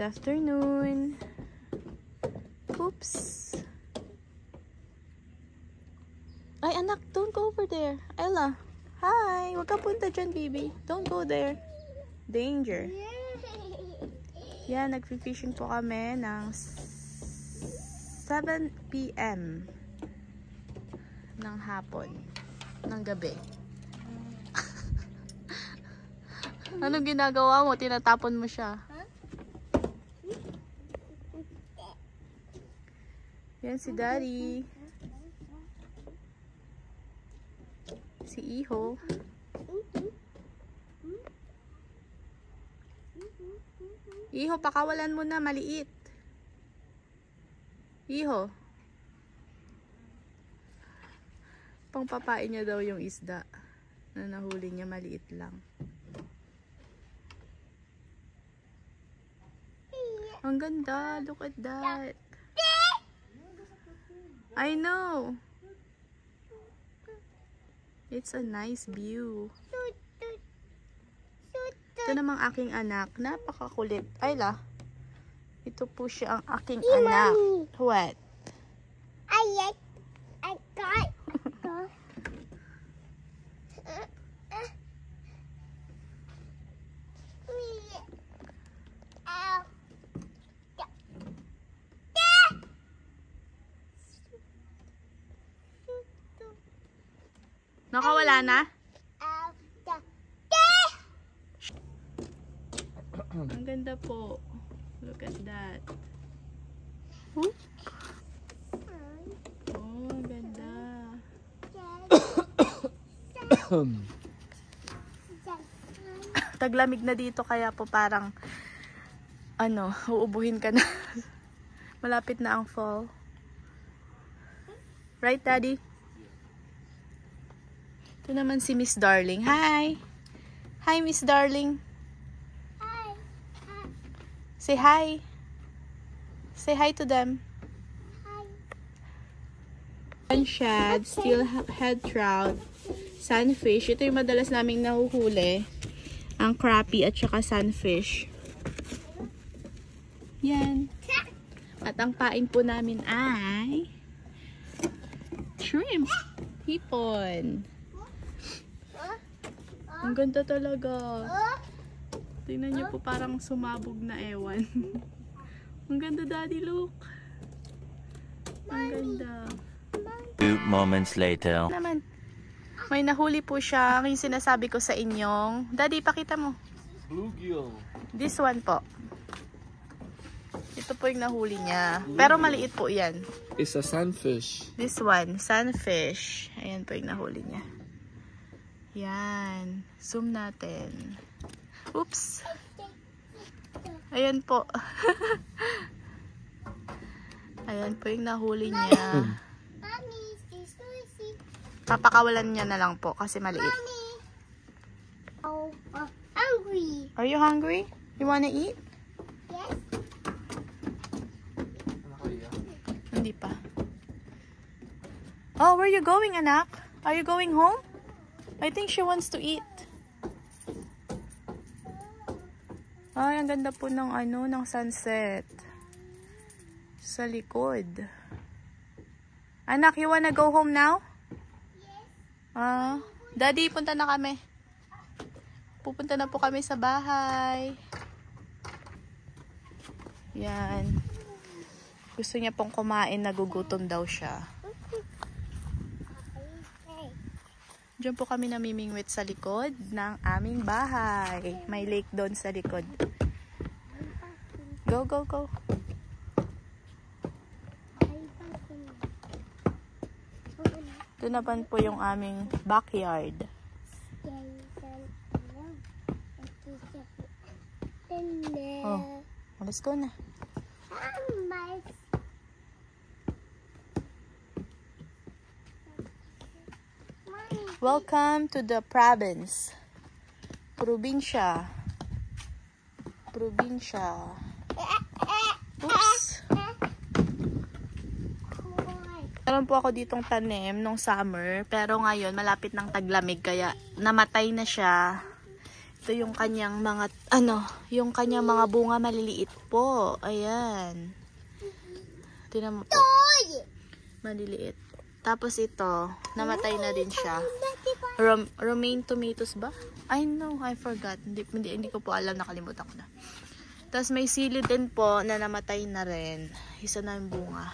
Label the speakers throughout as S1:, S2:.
S1: afternoon. Oops. Ay, anak, don't go over there. Ella, hi. Huwag ka punta dyan, baby. Don't go there. Danger. Yan, nag-fishing po kami ng 7 PM ng hapon. Ng gabi. Anong ginagawa mo? Tinatapon mo siya. Yan si Daddy. Si Iho. Iho, pakawalan mo na, maliit. Iho. Pangpapain niya daw yung isda na nahuli niya, maliit lang. Ang ganda, look at that. I know. It's a nice view. Ito namang aking anak. Napakakulit. Ayla. Ito po siya ang aking anak. What?
S2: I got.
S1: Nakawala na? Ang ganda po. Look at that. Oh, ang ganda. Taglamig na dito kaya po parang uubuhin ka na. Malapit na ang fall. Right, Daddy? Ito naman si Miss Darling. Hi! Hi, Miss Darling.
S2: Hi.
S1: Say hi. Say hi to them.
S2: Hi.
S1: Shad, steelhead trout, sunfish. Ito yung madalas naming nahuhuli. Ang crappie at saka sunfish. Yan. At ang pain po namin ay shrimp. Hipon. Ang ganda talaga. Tingnan niyo po, parang sumabog na ewan. Ang ganda, Daddy, look. Ang ganda.
S3: 2 moments later.
S1: Naman, may nahuli po siya. Yung sinasabi ko sa inyong. Daddy, pakita mo.
S4: Bluegill.
S1: This one po. Ito po yung nahuli niya. Pero maliit po yan.
S4: It's a sunfish.
S1: This one, sunfish. Ayan po yung nahuli niya. Yan. Zoom natin. Oops. Ayan po. Ayan po yung nahuli niya. Papakawalan niya na lang po kasi maliit.
S2: Oh, hungry.
S1: Are you hungry? You wanna eat?
S2: Yes.
S1: Hindi pa. Oh, where you going, anak? Are you going home? I think she wants to eat. Ay, ang ganda po ng ng sunset. Sa likod. Anak, you wanna go home now? Daddy, punta na kami. Pupunta na po kami sa bahay. Yan. Gusto niya pong kumain, nagugutom daw siya. Diyan po kami namimingwit sa likod ng aming bahay. May lake doon sa likod. Go, go, go. Doon naman po yung aming backyard. Oh, let's go na. Welcome to the province. Probinsya. Probinsya. Oops. Meron po ako ditong tanim nung summer, pero ngayon malapit ng taglamig kaya namatay na siya. Ito yung kanyang mga, yung kanyang mga bunga maliliit po. Ayan. Tingnan mo po. Maliliit. Tapos ito, namatay na din siya. Romaine tomatoes ba? I know, I forgot. Hindi ko po alam, nakalimutan ko na. Tapos may sili din po na namatay na rin. Isa na yung bunga.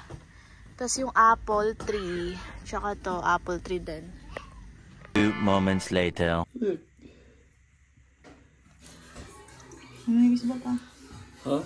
S1: Tapos yung apple tree, tsaka to, apple tree din.
S3: 2 moments later.
S1: Namimiss ba ka?
S4: Huh?